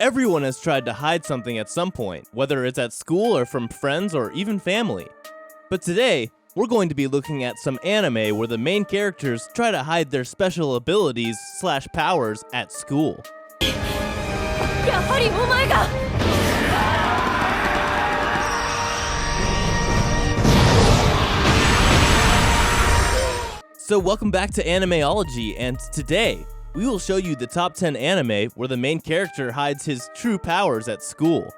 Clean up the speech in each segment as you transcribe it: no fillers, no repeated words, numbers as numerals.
Everyone has tried to hide something at some point, whether it's at school or from friends or even family. But today, we're going to be looking at some anime where the main characters try to hide their special abilities/powers at school. So welcome back to Animeology, and today, we will show you the top 10 anime where the main character hides his true powers at school.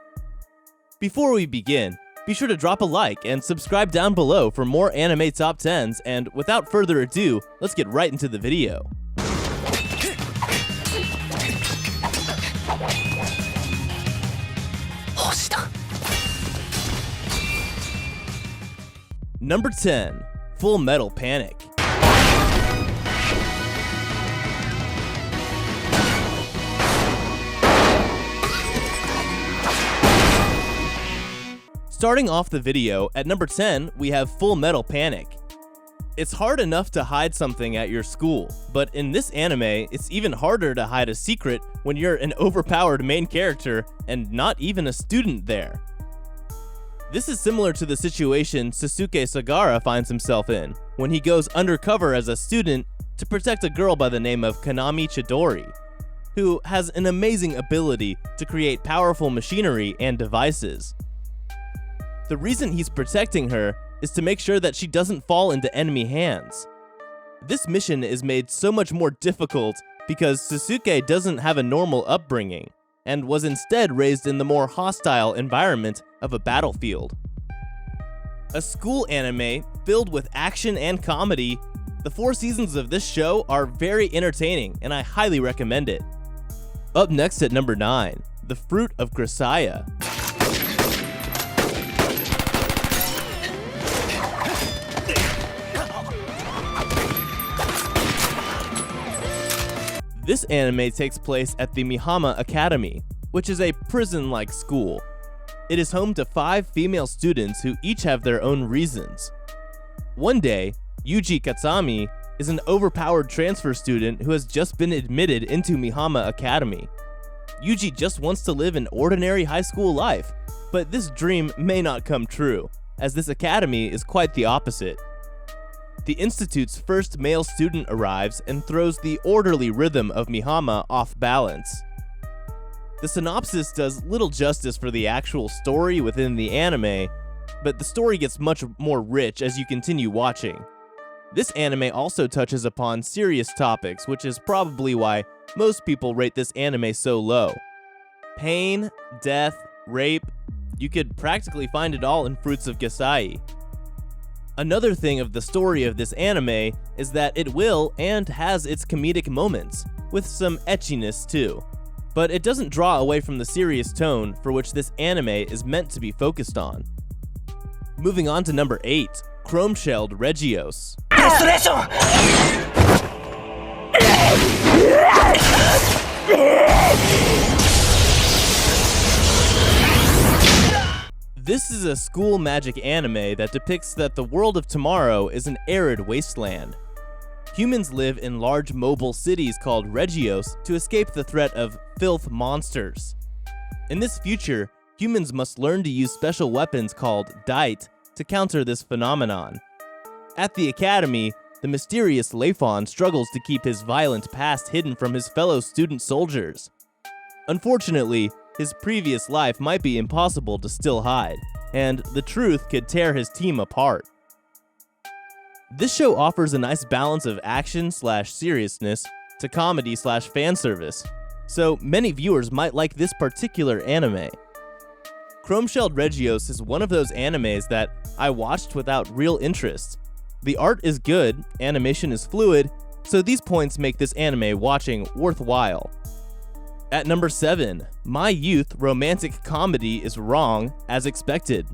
Before we begin, be sure to drop a like and subscribe down below for more anime top 10s, and without further ado, let's get right into the video. Number 10. Full Metal Panic. Starting off the video, at number 10, we have Full Metal Panic. It's hard enough to hide something at your school, but in this anime, it's even harder to hide a secret when you're an overpowered main character and not even a student there. This is similar to the situation Sasuke Sagara finds himself in, when he goes undercover as a student to protect a girl by the name of Kanami Chidori, who has an amazing ability to create powerful machinery and devices. The reason he's protecting her is to make sure that she doesn't fall into enemy hands. This mission is made so much more difficult because Sasuke doesn't have a normal upbringing, and was instead raised in the more hostile environment of a battlefield. A school anime filled with action and comedy, the 4 seasons of this show are very entertaining and I highly recommend it. Up next at number 9, The Fruit of Cressia. This anime takes place at the Mihama Academy, which is a prison-like school. It is home to 5 female students who each have their own reasons. One day, Yuji Katsami is an overpowered transfer student who has just been admitted into Mihama Academy. Yuji just wants to live an ordinary high school life, but this dream may not come true, as this academy is quite the opposite. The institute's first male student arrives and throws the orderly rhythm of Mihama off balance. The synopsis does little justice for the actual story within the anime, but the story gets much more rich as you continue watching. This anime also touches upon serious topics, which is probably why most people rate this anime so low. Pain, death, rape, you could practically find it all in Fruits of Cressia. Another thing of the story of this anime is that it will and has its comedic moments, with some etchiness too. But it doesn't draw away from the serious tone for which this anime is meant to be focused on. Moving on to number 8, Chrome-Shelled Regios. This is a school magic anime that depicts that the world of tomorrow is an arid wasteland. Humans live in large mobile cities called Regios to escape the threat of filth monsters. In this future, humans must learn to use special weapons called Dite to counter this phenomenon. At the academy, the mysterious Leifon struggles to keep his violent past hidden from his fellow student soldiers. Unfortunately, his previous life might be impossible to still hide, and the truth could tear his team apart. This show offers a nice balance of action/seriousness to comedy/fan service, so many viewers might like this particular anime. Chrome-Shelled Regios is one of those animes that I watched without real interest. The art is good, animation is fluid, so these points make this anime watching worthwhile. At number 7, My Youth Romantic Comedy is Wrong as Expected.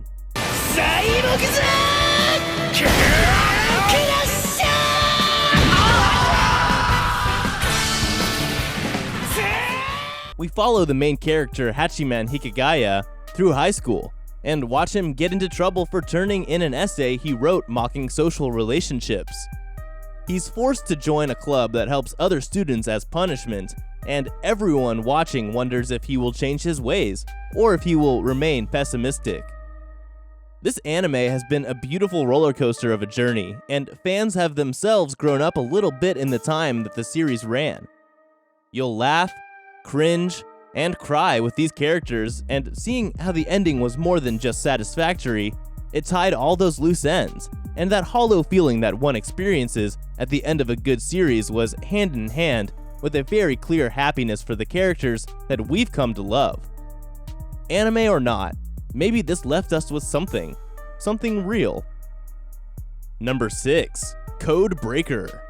We follow the main character Hachiman Hikigaya through high school, and watch him get into trouble for turning in an essay he wrote mocking social relationships. He's forced to join a club that helps other students as punishment, and everyone watching wonders if he will change his ways or if he will remain pessimistic. This anime has been a beautiful roller coaster of a journey, and fans have themselves grown up a little bit in the time that the series ran. You'll laugh, cringe, and cry with these characters, and seeing how the ending was more than just satisfactory, it tied all those loose ends, and that hollow feeling that one experiences at the end of a good series was hand in hand with a very clear happiness for the characters that we've come to love. Anime or not, maybe this left us with something real. Number 6, Code Breaker.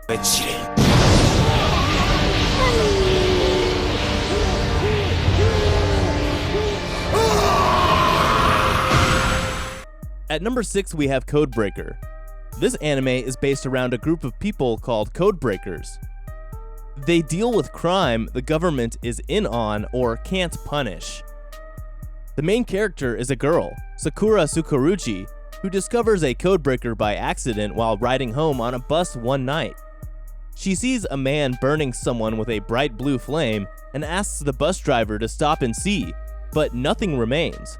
At number 6, we have Code Breaker. This anime is based around a group of people called Code Breakers. They deal with crime the government is in on or can't punish. The main character is a girl, Sakura Tsukuruchi, who discovers a codebreaker by accident while riding home on a bus one night. She sees a man burning someone with a bright blue flame and asks the bus driver to stop and see, but nothing remains.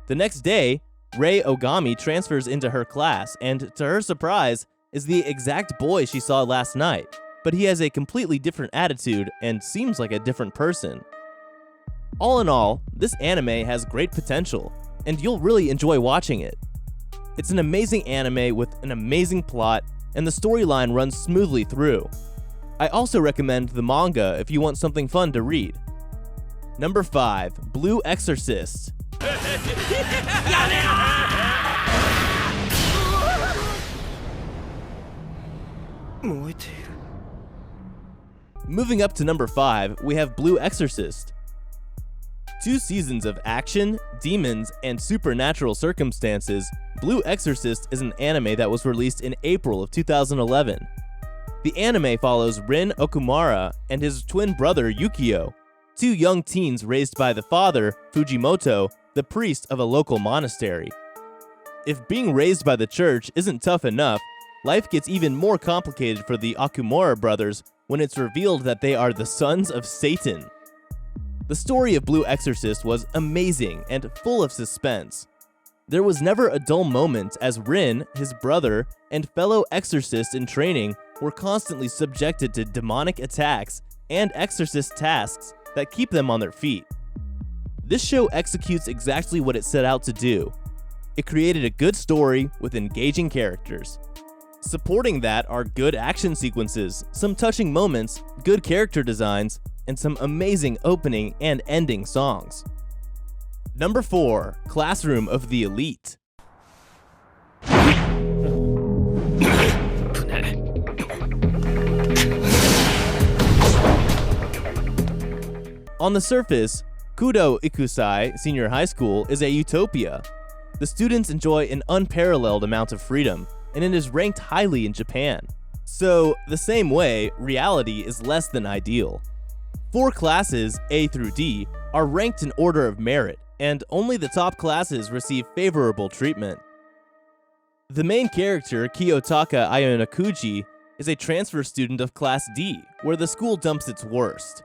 The next day, Rei Ogami transfers into her class and, to her surprise, is the exact boy she saw last night, but he has a completely different attitude and seems like a different person. All in all, this anime has great potential, and you'll really enjoy watching it. It's an amazing anime with an amazing plot, and the storyline runs smoothly through. I also recommend the manga if you want something fun to read. Number 5, Blue Exorcist. Moving up to number 5, we have Blue Exorcist. 2 seasons of action, demons, and supernatural circumstances, Blue Exorcist is an anime that was released in April of 2011. The anime follows Rin Okumura and his twin brother Yukio, 2 young teens raised by the father, Fujimoto, the priest of a local monastery. If being raised by the church isn't tough enough, life gets even more complicated for the Okumura brothers when it's revealed that they are the sons of Satan. The story of Blue Exorcist was amazing and full of suspense. There was never a dull moment as Rin, his brother, and fellow exorcists in training were constantly subjected to demonic attacks and exorcist tasks that keep them on their feet. This show executes exactly what it set out to do. It created a good story with engaging characters. Supporting that are good action sequences, some touching moments, good character designs, and some amazing opening and ending songs. Number 4, Classroom of the Elite. On the surface, Kudo Ikusai Senior High School is a utopia. The students enjoy an unparalleled amount of freedom, and it is ranked highly in Japan. So, the same way, reality is less than ideal. 4 classes, A through D, are ranked in order of merit, and only the top classes receive favorable treatment. The main character, Kiyotaka Ayonakuji, is a transfer student of Class D, where the school dumps its worst.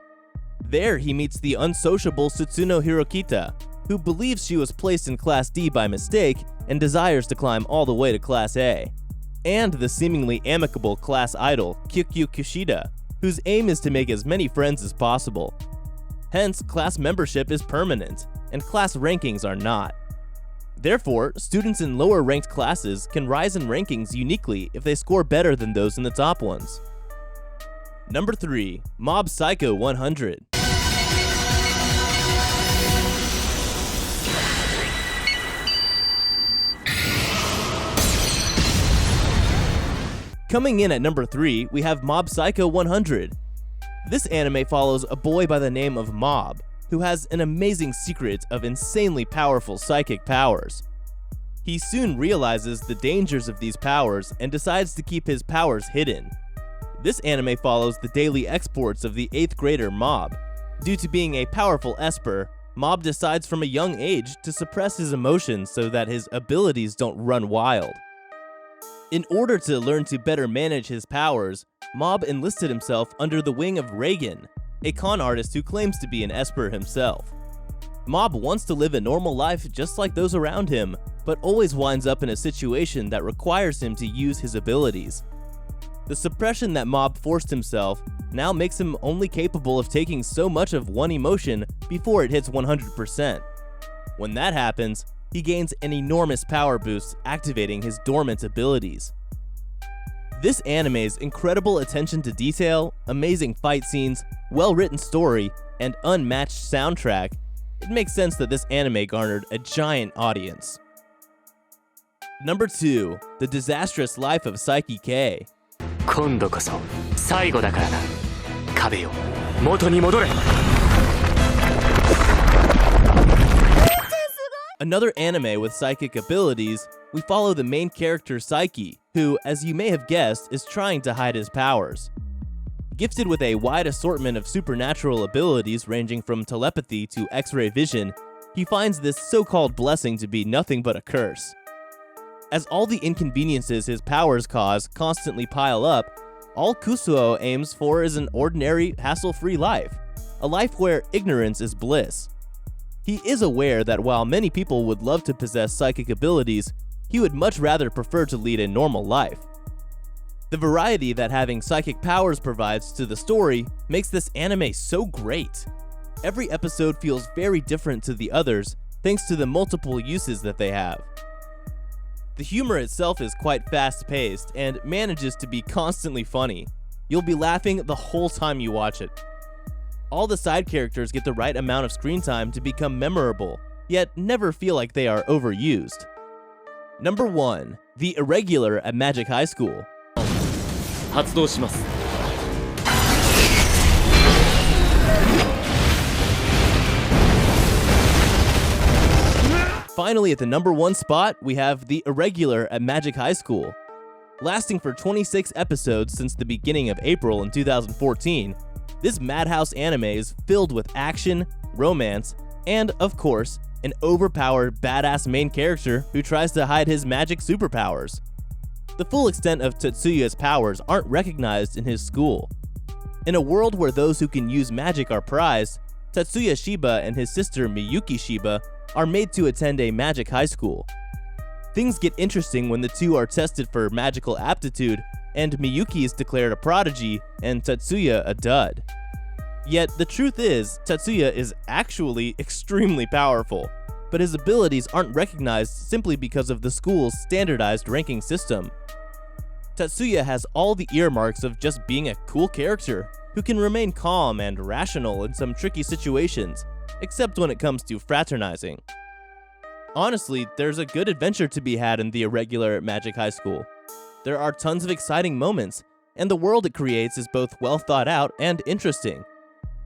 There, he meets the unsociable Tsuno Hirokita, who believes she was placed in Class D by mistake and desires to climb all the way to Class A, and the seemingly amicable class idol, Kyukyu Kushida, whose aim is to make as many friends as possible. Hence, class membership is permanent, and class rankings are not. Therefore, students in lower-ranked classes can rise in rankings uniquely if they score better than those in the top ones. Number 3, Mob Psycho 100. Coming in at number 3, we have Mob Psycho 100. This anime follows a boy by the name of Mob, who has an amazing secret of insanely powerful psychic powers. He soon realizes the dangers of these powers and decides to keep his powers hidden. This anime follows the daily exploits of the 8th grader Mob. Due to being a powerful esper, Mob decides from a young age to suppress his emotions so that his abilities don't run wild. In order to learn to better manage his powers, Mob enlisted himself under the wing of Reagan, a con artist who claims to be an Esper himself. Mob wants to live a normal life just like those around him, but always winds up in a situation that requires him to use his abilities. The suppression that Mob forced himself now makes him only capable of taking so much of one emotion before it hits 100%. When that happens, he gains an enormous power boost, activating his dormant abilities. This anime's incredible attention to detail, amazing fight scenes, well-written story, and unmatched soundtrack, it makes sense that this anime garnered a giant audience. Number 2. The Disastrous Life of K. 今度こそ最後だからな。壁よ、元に戻れ。 Another anime with psychic abilities, we follow the main character Saiki, who, as you may have guessed, is trying to hide his powers. Gifted with a wide assortment of supernatural abilities ranging from telepathy to X-ray vision, he finds this so-called blessing to be nothing but a curse. As all the inconveniences his powers cause constantly pile up, all Kusuo aims for is an ordinary, hassle-free life, a life where ignorance is bliss. He is aware that while many people would love to possess psychic abilities, he would much rather prefer to lead a normal life. The variety that having psychic powers provides to the story makes this anime so great. Every episode feels very different to the others thanks to the multiple uses that they have. The humor itself is quite fast-paced and manages to be constantly funny. You'll be laughing the whole time you watch it. All the side characters get the right amount of screen time to become memorable, yet never feel like they are overused. Number 1. The Irregular at Magic High School. 発動します。 Finally, at the number 1 spot, we have The Irregular at Magic High School. Lasting for 26 episodes since the beginning of April in 2014, this madhouse anime is filled with action, romance, and, of course, an overpowered, badass main character who tries to hide his magic superpowers. The full extent of Tetsuya's powers aren't recognized in his school. In a world where those who can use magic are prized, Tetsuya Shiba and his sister Miyuki Shiba are made to attend a magic high school. Things get interesting when the two are tested for magical aptitude, and Miyuki is declared a prodigy and Tetsuya a dud. Yet the truth is, Tetsuya is actually extremely powerful, but his abilities aren't recognized simply because of the school's standardized ranking system. Tetsuya has all the earmarks of just being a cool character who can remain calm and rational in some tricky situations, except when it comes to fraternizing. Honestly, there's a good adventure to be had in The Irregular at Magic High School. There are tons of exciting moments, and the world it creates is both well thought out and interesting.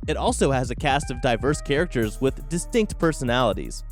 It also has a cast of diverse characters with distinct personalities.